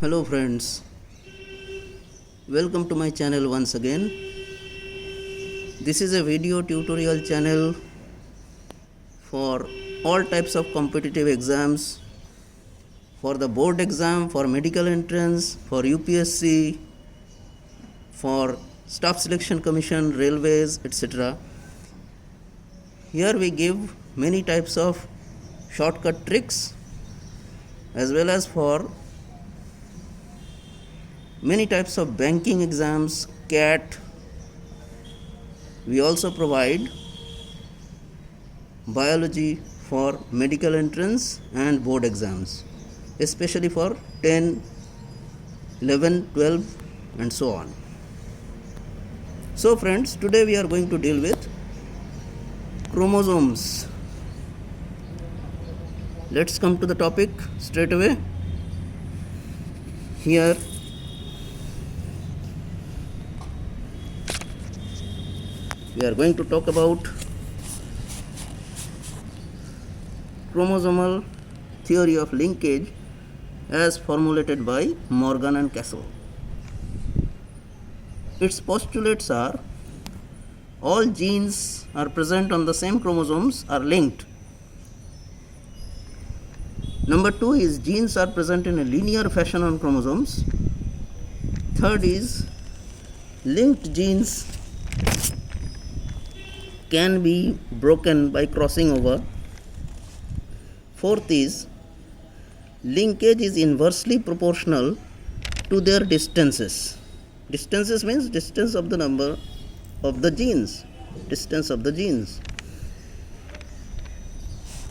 Hello friends, welcome to my channel once again. This is a video tutorial channel for all types of competitive exams, for the board exam, for medical entrance, for UPSC, for staff selection commission, railways, etc. Here we give many types of shortcut tricks as well as for many types of banking exams, CAT. We also provide biology for medical entrance and board exams, especially for 10, 11, 12 and so on. So friends, today we are going to deal with chromosomes. Let's come to the topic straight away. Here we are going to talk about chromosomal theory of linkage as formulated by Morgan and Castle. Its postulates are: all genes are present on the same chromosomes are linked. Number 2 is genes are present in a linear fashion on chromosomes. Third is linked genes can be broken by crossing over. Fourth is linkage is inversely proportional to their distances. Distances means distance of the number of the genes, distance of the genes.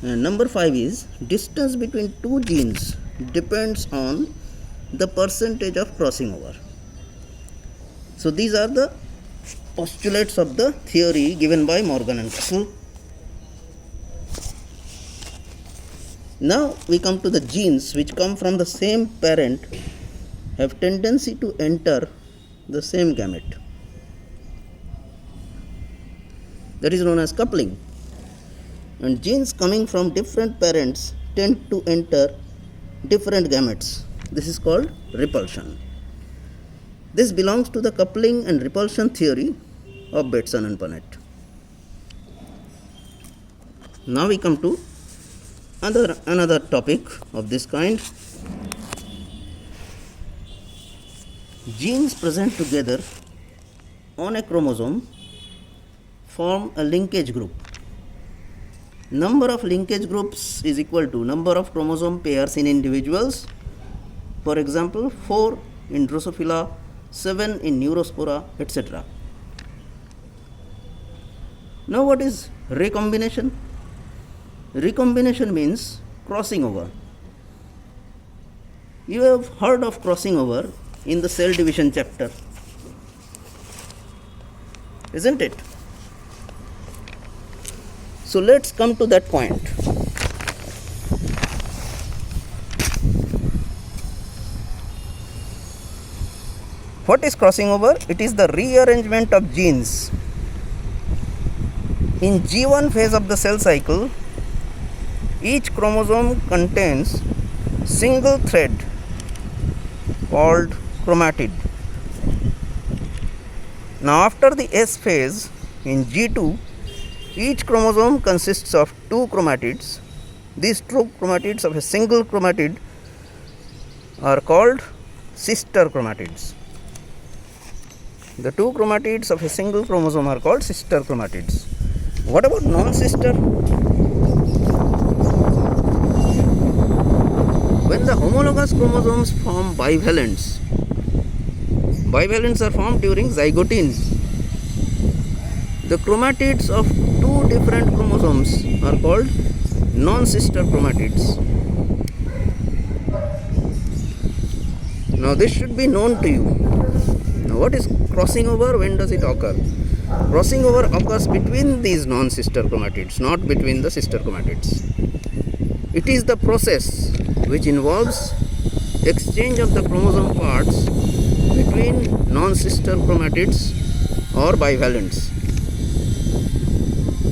And number 5 is distance between two genes depends on the percentage of crossing over. So these are the postulates of the theory given by Morgan and Castle. Now we come to the genes which come from the same parent have tendency to enter the same gamete. That is known as coupling. And genes coming from different parents tend to enter different gametes. This is called repulsion. This belongs to the coupling and repulsion theory of Bateson and Punnett. Now we come to another topic of this kind. Genes present together on a chromosome form a linkage group. Number of linkage groups is equal to number of chromosome pairs in individuals. For example, 4 in Drosophila, 7 in Neurospora, etc. Now what is recombination? Recombination means crossing over. You have heard of crossing over in the cell division chapter, isn't it? So let's come to that point. What is crossing over? It is the rearrangement of genes. In G1 phase of the cell cycle, each chromosome contains single thread called chromatid. Now after the S phase, in G2, each chromosome consists of two chromatids. These two chromatids of a single chromatid are called sister chromatids. The two chromatids of a single chromosome are called sister chromatids. What about non-sister? When the homologous chromosomes form bivalents, bivalents are formed during zygotines. The chromatids of two different chromosomes are called non-sister chromatids. Now this should be known to you. Now what is crossing over? When does it occur? Crossing over occurs between these non-sister chromatids, not between the sister chromatids. It is the process which involves exchange of the chromosome parts between non-sister chromatids or bivalents.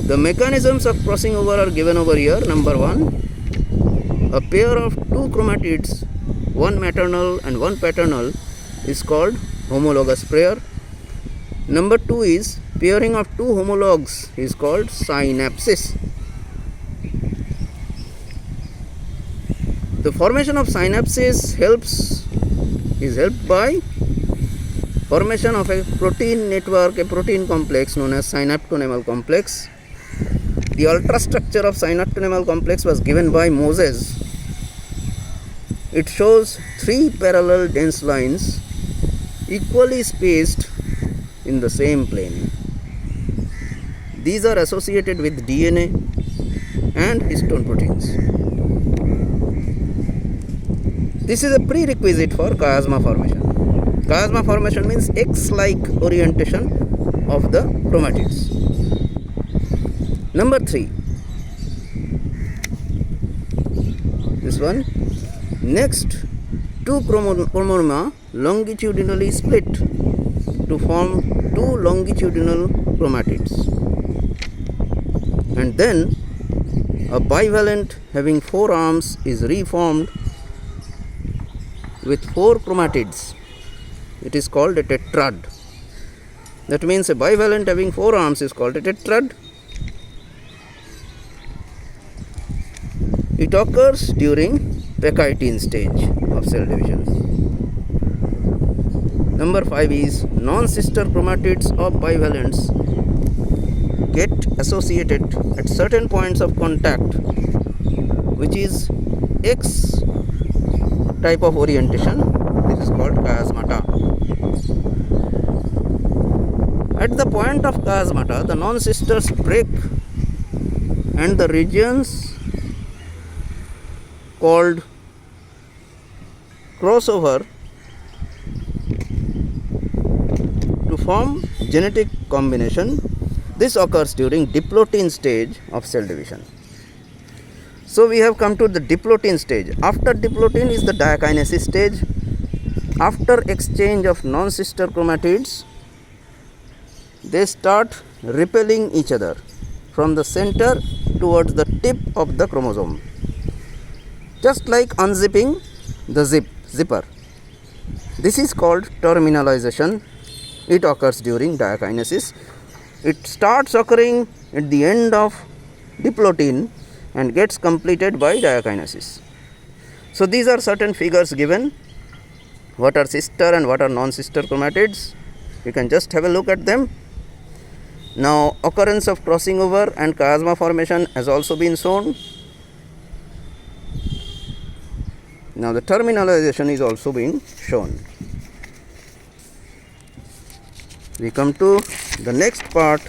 The mechanisms of crossing over are given over here. Number 1, a pair of two chromatids one maternal and one paternal is called homologous pair. Number 2 is pairing of two homologs is called synapsis. The formation of synapses is helped by formation of a protein network, a protein complex known as synaptonemal complex. The ultrastructure of synaptonemal complex was given by Moses. It shows 3 parallel dense lines equally spaced in the same plane. These are associated with DNA and histone proteins. This is a prerequisite for chiasma formation. Chiasma formation means X-like orientation of the chromatids. Number 3. This one. Next, two chromoma longitudinally split to form 2 longitudinal chromatids. And then a bivalent having 4 arms is reformed with 4 chromatids. It is called a tetrad. That means a bivalent having 4 arms is called a tetrad. It occurs during Peckytine stage of cell division. Number 5 is non-sister chromatids of bivalents get associated at certain points of contact, which is X type of orientation. This is called chiasmata. At the point of chiasmata, the non-sisters break and the regions called crossover to form genetic combination. This occurs during diplotin stage of cell division. So we have come to the diplotin stage. After diplotin is the diakinesis stage. After exchange of non-sister chromatids, they start repelling each other from the center towards the tip of the chromosome, just like unzipping the zipper. This is called terminalization. It occurs during diakinesis. It starts occurring at the end of diplotin and gets completed by diakinesis. So these are certain figures given. What are sister and what are non-sister chromatids? You can just have a look at them. Now occurrence of crossing over and chiasma formation has also been shown. Now the terminalization is also being shown. We come to the next part,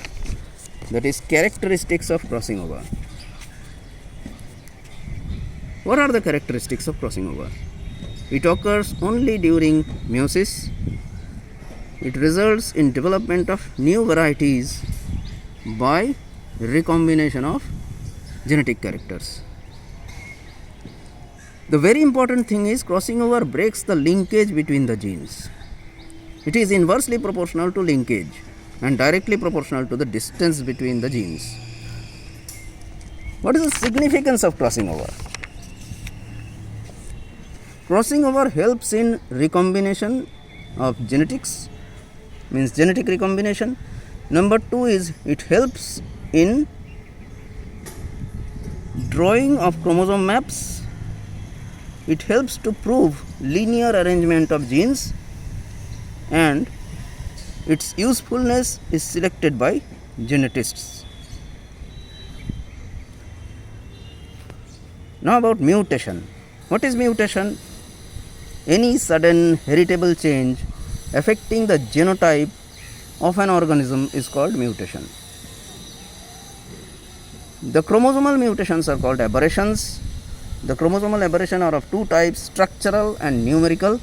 that is characteristics of crossing over. What are the characteristics of crossing over? It occurs only during meiosis. It results in development of new varieties by recombination of genetic characters. The very important thing is crossing over breaks the linkage between the genes. It is inversely proportional to linkage and directly proportional to the distance between the genes. What is the significance of crossing over? Crossing over helps in recombination of genetics, means genetic recombination. Number 2 is it helps in drawing of chromosome maps. It helps to prove linear arrangement of genes, and its usefulness is selected by geneticists. Now about mutation. What is mutation? Any sudden heritable change affecting the genotype of an organism is called mutation. The chromosomal mutations are called aberrations. The chromosomal aberration are of 2 types, structural and numerical.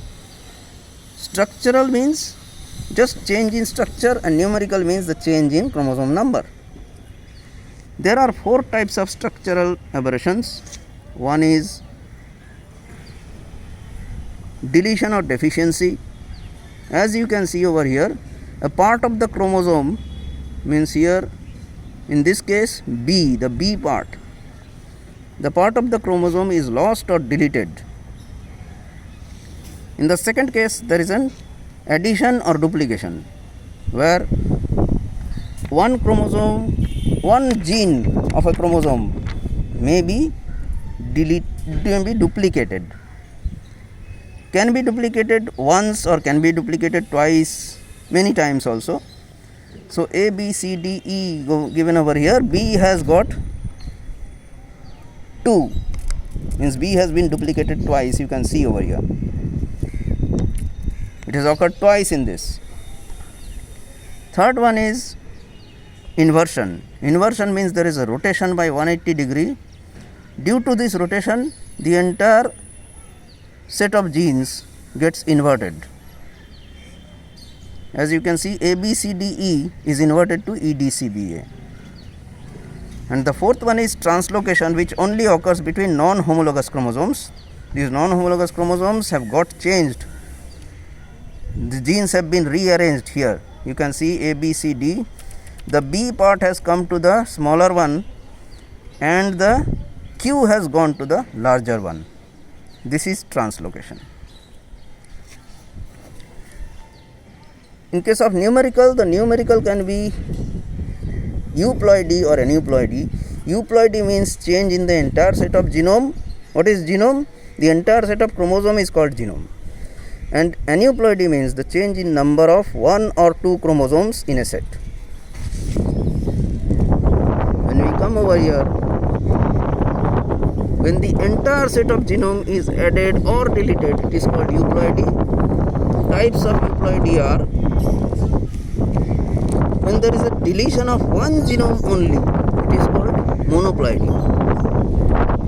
Structural means just change in structure, and numerical means the change in chromosome number. There are 4 types of structural aberrations. One is deletion or deficiency. As you can see over here, a part of the chromosome, means here in this case B, the B part, the part of the chromosome is lost or deleted. In the second case, there is an addition or duplication, where one chromosome, one gene of a chromosome may be duplicated. Can be duplicated once or can be duplicated twice, many times also. So A, B, C, D, E given over here. B has got 2, means B has been duplicated twice, you can see over here. It has occurred twice in this. Third one is inversion. Inversion means there is a rotation by 180 degree. Due to this rotation, the entire set of genes gets inverted. As you can see, ABCDE is inverted to EDCBA. And the fourth one is translocation, which only occurs between non-homologous chromosomes. These non-homologous chromosomes have got changed. The genes have been rearranged here. You can see ABCD. The B part has come to the smaller one and the Q has gone to the larger one. This is translocation. In case of numerical, the numerical can be euploidy or aneuploidy. Euploidy means change in the entire set of genome. What is genome? The entire set of chromosome is called genome. And aneuploidy means the change in number of 1 or 2 chromosomes in a set. When we come over here, when the entire set of genome is added or deleted, it is called euploidy. Types of euploidy are when there is a deletion of one genome only, it is called monoploidy.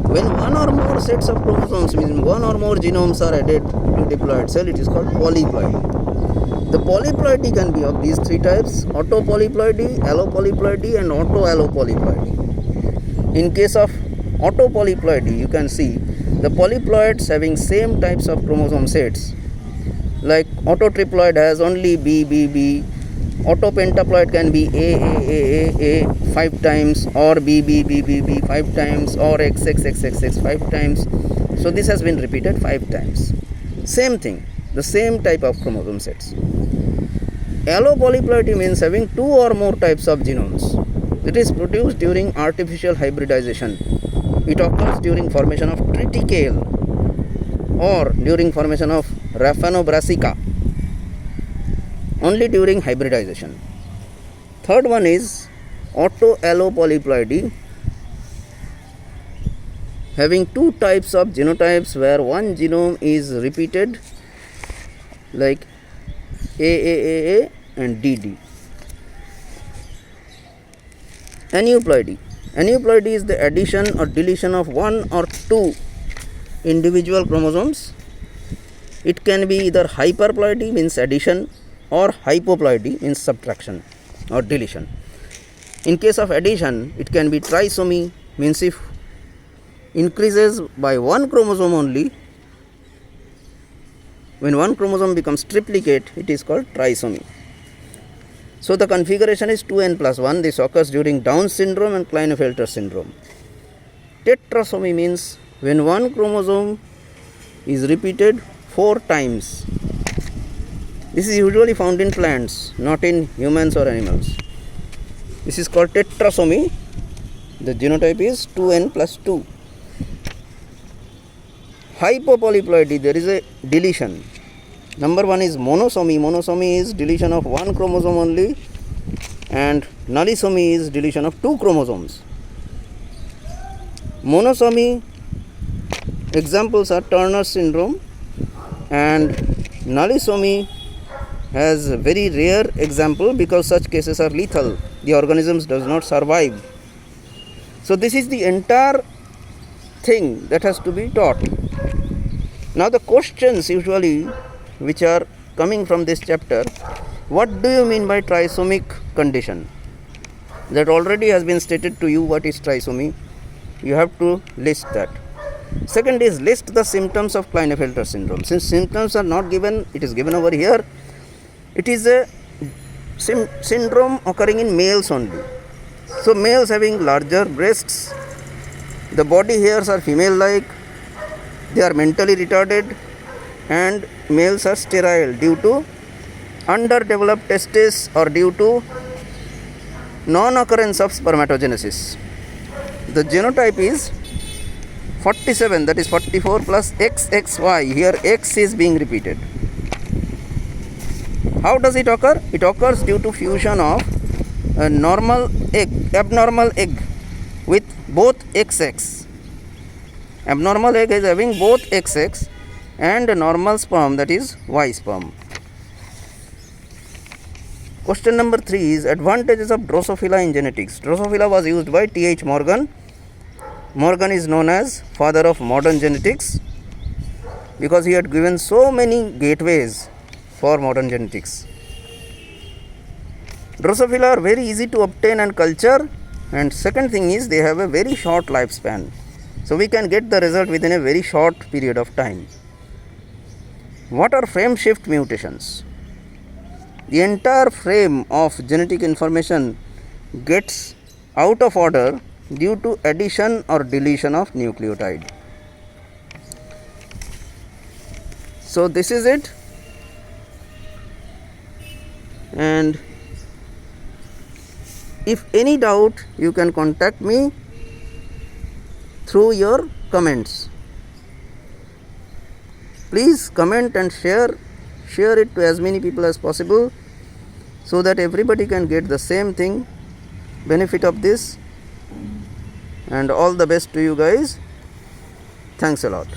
When one or more sets of chromosomes, means one or more genomes are added to diploid cell, it is called polyploidy. The polyploidy can be of these 3 types: autopolyploidy, allopolyploidy and autoallopolyploidy. In case of autopolyploidy, you can see the polyploids having same types of chromosome sets. Like autotriploid has only B, B, B. Autopentaploid can be A 5 times, or B 5 times, or X 5 times. So this has been repeated 5 times. Same thing, the same type of chromosome sets. Allopolyploidy means having 2 or more types of genomes. It is produced during artificial hybridization. It occurs during formation of triticale or during formation of Raphanobrassica, only during hybridization. Third one is autoallopolyploidy, having 2 types of genotypes where one genome is repeated, like AAAA and DD. Aneuploidy. Aneuploidy is the addition or deletion of 1 or 2 individual chromosomes. It can be either hyperploidy, means addition, or hypoploidy, means subtraction or deletion. In case of addition, it can be trisomy, means if increases by 1 chromosome only. When 1 chromosome becomes triplicate, it is called trisomy. So the configuration is 2n+1. This occurs during Down syndrome and Klinefelter syndrome. Tetrasomy means when 1 chromosome is repeated 4 times. This is usually found in plants, not in humans or animals. This is called tetrasomy. The genotype is 2n+2. Hypopolyploidy, there is a deletion. Number 1 is monosomy. Monosomy is deletion of 1 chromosome only, and nullisomy is deletion of 2 chromosomes. Monosomy examples are Turner syndrome, and nullisomy has a very rare example because such cases are lethal. The organisms does not survive. So this is the entire thing that has to be taught. Now the questions usually which are coming from this chapter: what do you mean by trisomic condition? That already has been stated to you. What is trisomy? You have to list that. Second is list the symptoms of Klinefelter syndrome. Since symptoms are not given, it is given over here. It is a syndrome occurring in males only. So males having larger breasts, the body hairs are female like, they are mentally retarded, and males are sterile due to underdeveloped testes or due to non-occurrence of spermatogenesis. The genotype is 47, that is 44 plus XXY. Here X is being repeated. How does it occur? It occurs due to fusion of a abnormal egg with both XX. Abnormal egg is having both XX and a normal sperm, that is Y sperm. Question number 3 is advantages of Drosophila in genetics. Drosophila was used by T.H. Morgan. Morgan is known as father of modern genetics because he had given so many gateways for modern genetics. Drosophila are very easy to obtain and culture, and second thing is they have a very short lifespan. So we can get the result within a very short period of time. What are frame shift mutations? The entire frame of genetic information gets out of order due to addition or deletion of nucleotide. So this is it, and if any doubt you can contact me through your comments. Please comment and share it to as many people as possible so that everybody can get the same thing, benefit of this, and all the best to you guys. Thanks a lot.